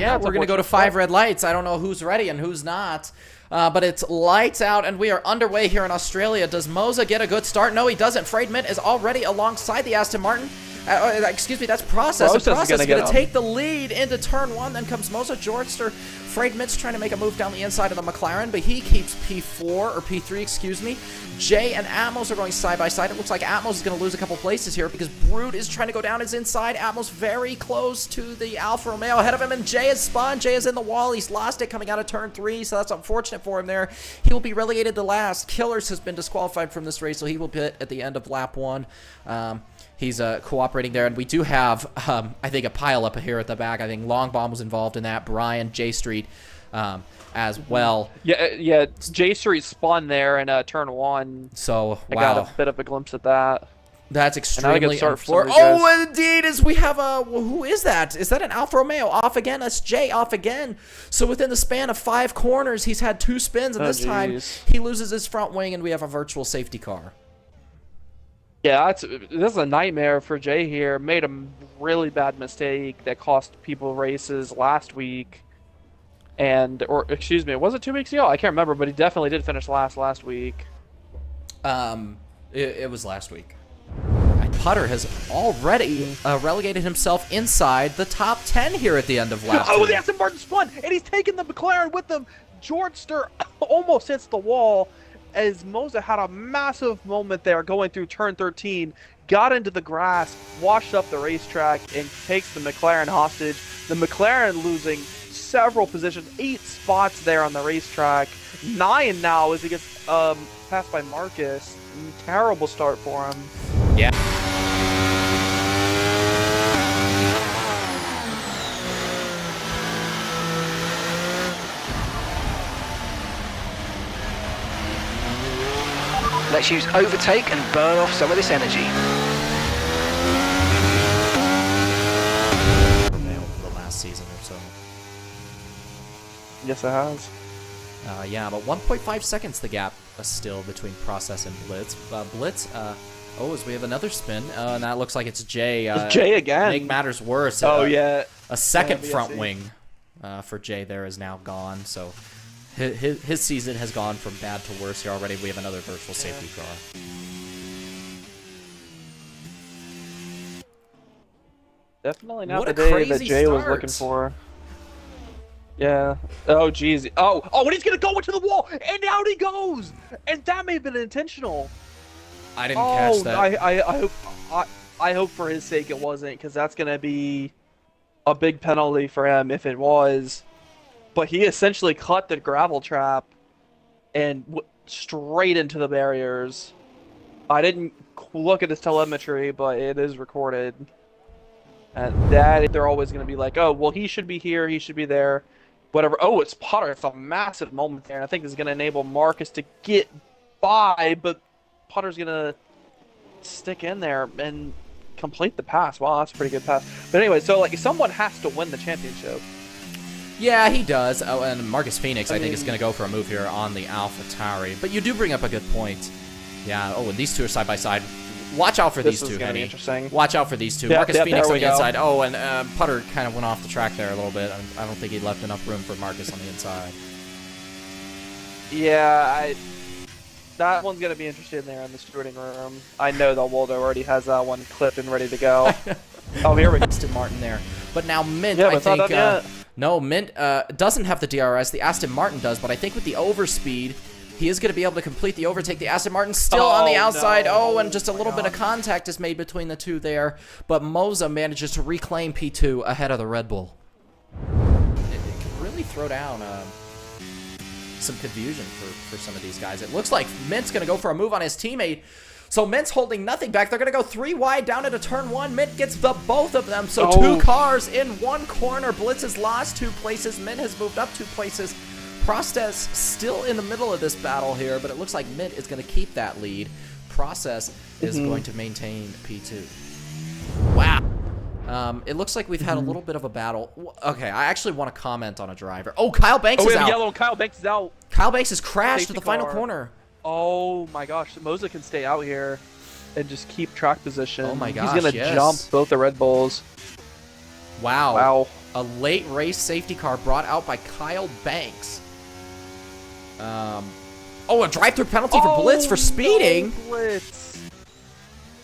yeah, we're going to go to 5 red lights. I don't know who's ready and who's not. But it's lights out, and we are underway here in Australia. Does Moza get a good start? No, he doesn't. Frayed Mint is already alongside the Aston Martin. Excuse me, that's Process. Process is going to take the lead into turn 1. Then comes Moza Jortster. Frayed Mint's trying to make a move down the inside of the McLaren, but he keeps P4, or P3, excuse me. Jay and Atmos are going side by side. It looks like Atmos is going to lose a couple places here because Brute is trying to go down his inside. Atmos very close to the Alfa Romeo ahead of him, and Jay is spun. Jay is in the wall. He's lost it coming out of turn 3, so that's unfortunate for him there. He will be relegated to last. Killers has been disqualified from this race, so he will pit at the end of lap 1. He's cooperating there, and we do have, I think, a pile up here at the back. I think Long Bomb was involved in that. Brian, J Street as well. Yeah, J Street spun there in turn 1. So, wow. I got a bit of a glimpse at that. That's extremely unfortunate. Oh, indeed, as we have a... Who is that? Is that an Alfa Romeo? Off again. That's Jay off again. So within the span of 5 corners, he's had 2 spins, and this time he loses his front wing, and we have a virtual safety car. Yeah, this is a nightmare for Jay here. Made a really bad mistake that cost people races last week. Or excuse me, was it 2 weeks ago? I can't remember, but he definitely did finish last week. It was last week. Putter has already relegated himself inside the top 10 here at the end of lap 2. Oh, the Aston Martin spun, and he's taking the McLaren with him. Jortster almost hits the wall as Moza had a massive moment there going through turn 13, got into the grass, washed up the racetrack, and takes the McLaren hostage. The McLaren losing several positions, 8 spots there on the racetrack. 9 now as he gets passed by Marcus. Terrible start for him. Yeah. Let's use overtake and burn off some of this energy. The last season or so. Yes, it has. Yeah, but 1.5 seconds the gap still between Process and Blitz. Blitz, as we have another spin, and that looks like it's Jay. It's Jay again. Make matters worse. Yeah. A second front wing for Jay there is now gone, so his season has gone from bad to worse here already. We have another virtual safety car. Definitely not What the a day that crazy Jay was start. looking for. Yeah. Oh, geez. Oh, and he's going to go into the wall, and out he goes. And that may have been intentional. I didn't catch that. I hope for his sake it wasn't, because that's going to be a big penalty for him if it was. But he essentially cut the gravel trap and straight into the barriers. I didn't look at his telemetry, but it is recorded. And that they're always going to be like, oh, well, he should be here, he should be there. Whatever. Oh, it's Putter. It's a massive moment there, and I think this is going to enable Marcus to get by, but Putter's going to stick in there and complete the pass. Wow, that's a pretty good pass. But anyway, so like someone has to win the championship. Yeah, he does. Oh, and Marcus Phoenix, I think, is going to go for a move here on the AlphaTauri. But you do bring up a good point. Yeah, and these two are side by side. Watch out for these two, Henny. Interesting. Watch out for these two. Marcus Phoenix on the inside. Oh, and Putter kind of went off the track there a little bit. I don't think he left enough room for Marcus on the inside. Yeah, that one's going to be interesting there in the stewarding room. I know that Waldo already has that one clipped and ready to go. Oh, here we go. Aston Martin there. But now Mint, yeah, I think... no, Mint doesn't have the DRS. The Aston Martin does, but I think with the overspeed... He is going to be able to complete the overtake. The Aston Martin still on the outside. No. And just a little bit of contact is made between the two there. But Moza manages to reclaim P2 ahead of the Red Bull. It can really throw down some confusion for some of these guys. It looks like Mint's going to go for a move on his teammate. So Mint's holding nothing back. They're going to go 3 wide down into turn 1. Mint gets the both of them. So 2 cars in 1 corner. Blitz has lost 2 places. Mint has moved up 2 places. Process still in the middle of this battle here, but it looks like Mint is going to keep that lead. Process is going to maintain P2. Wow. It looks like we've had a little bit of a battle. Okay, I actually want to comment on a driver. Oh, Kyle Banks is out. Yellow. Kyle Banks is out. Kyle Banks has crashed at the final corner. Oh my gosh, Moza can stay out here and just keep track position. Oh my gosh, he's going to jump both the Red Bulls. Wow. Wow. A late race safety car brought out by Kyle Banks. Oh, a drive-through penalty for Blitz for speeding. No, Blitz.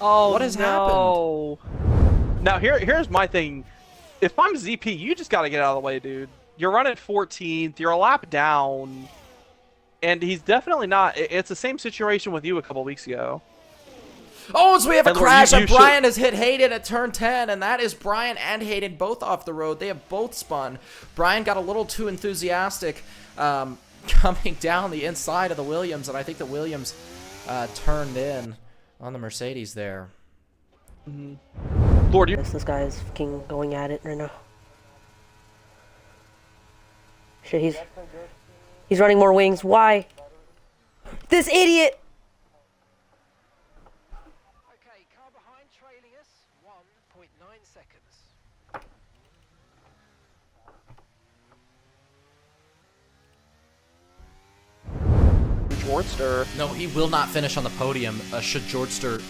Oh, what has happened? Now here's my thing. If I'm ZP, you just got to get out of the way, dude. You're running 14th. You're a lap down, and he's definitely not. It's the same situation with you a couple weeks ago. Oh, so we have a Edward, crash, you and Brian has hit Hayden at turn 10, and that is Brian and Hayden both off the road. They have both spun. Brian got a little too enthusiastic coming down the inside of the Williams, and I think the Williams turned in on the Mercedes there. Lord, This guy is fucking going at it right now. Shit, he's running more wings. Why? This idiot! Okay, car behind trailing us, 1.9 seconds. Georgester. No, he will not finish on the podium should Georgester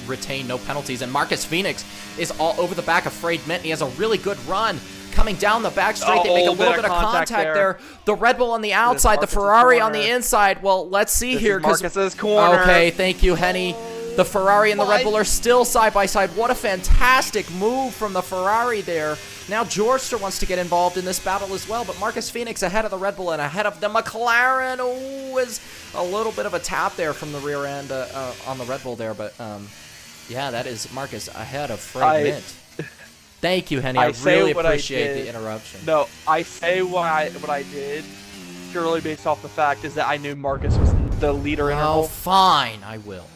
retain no penalties. And Marcus Phoenix is all over the back of Frayed Mint. He has a really good run. Coming down the back straight, they make a little bit of contact there. The Red Bull on the outside, the Ferrari on the inside. Well, let's see here. Marcus's corner. Okay, thank you, Henny. The Ferrari and the Red Bull are still side by side. What a fantastic move from the Ferrari there. Now Georgester wants to get involved in this battle as well, but Marcus Phoenix ahead of the Red Bull and ahead of the McLaren. Oh, is a little bit of a tap there from the rear end on the Red Bull there, but yeah, that is Marcus ahead of Frayed Mint. Thank you, Henny. I really appreciate the interruption. No, I say what I did purely based off the fact is that I knew Marcus was the leader in Oh, fine, I will.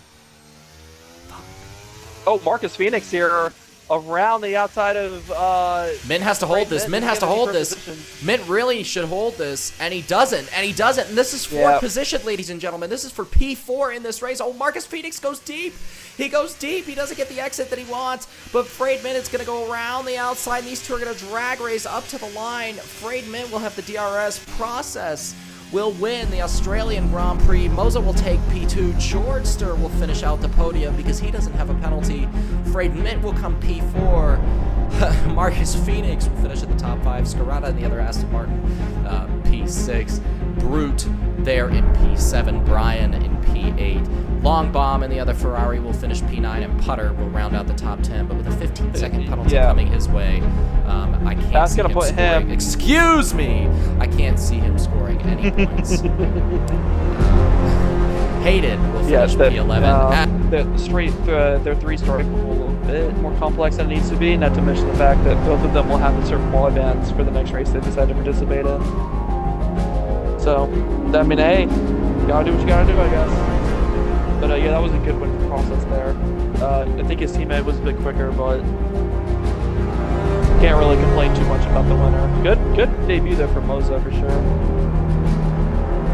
Oh, Marcus Phoenix here around the outside of Mint has to hold this. Mint has to hold this. Mint really should hold this, and he doesn't. And he doesn't. And this is fourth position, ladies and gentlemen. This is for P4 in this race. Oh, Marcus Phoenix goes deep. He goes deep. He doesn't get the exit that he wants. But Frayed Mint is going to go around the outside. And these two are going to drag race up to the line. Frayed Mint will have the DRS process. Will win the Australian Grand Prix. Moza will take P2. Georgester will finish out the podium because he doesn't have a penalty. Frayed Mint will come P4. Marcus Phoenix will finish at the top 5. Scarata and the other Aston Martin P6. Brute there in P7. Brian in P8. Long Bomb and the other Ferrari will finish P9, and Putter will round out the top 10. But with a 15-second penalty coming his way, I can't see him scoring. Excuse me! I can't see him scoring any points. Hayden will finish P11. Their three-star is a little bit more complex than it needs to be, not to mention the fact that both of them will have to serve quali bands for the next race they decide to participate in. So, I mean, hey, you gotta do what you gotta do, I guess. But yeah, that was a good win for process there. I think his teammate was a bit quicker, but can't really complain too much about the winner. Good debut there for Moza for sure.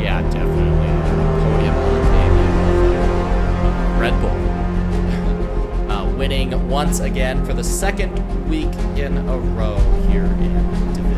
Yeah, definitely. Podium debut. Red Bull winning once again for the second week in a row here in Division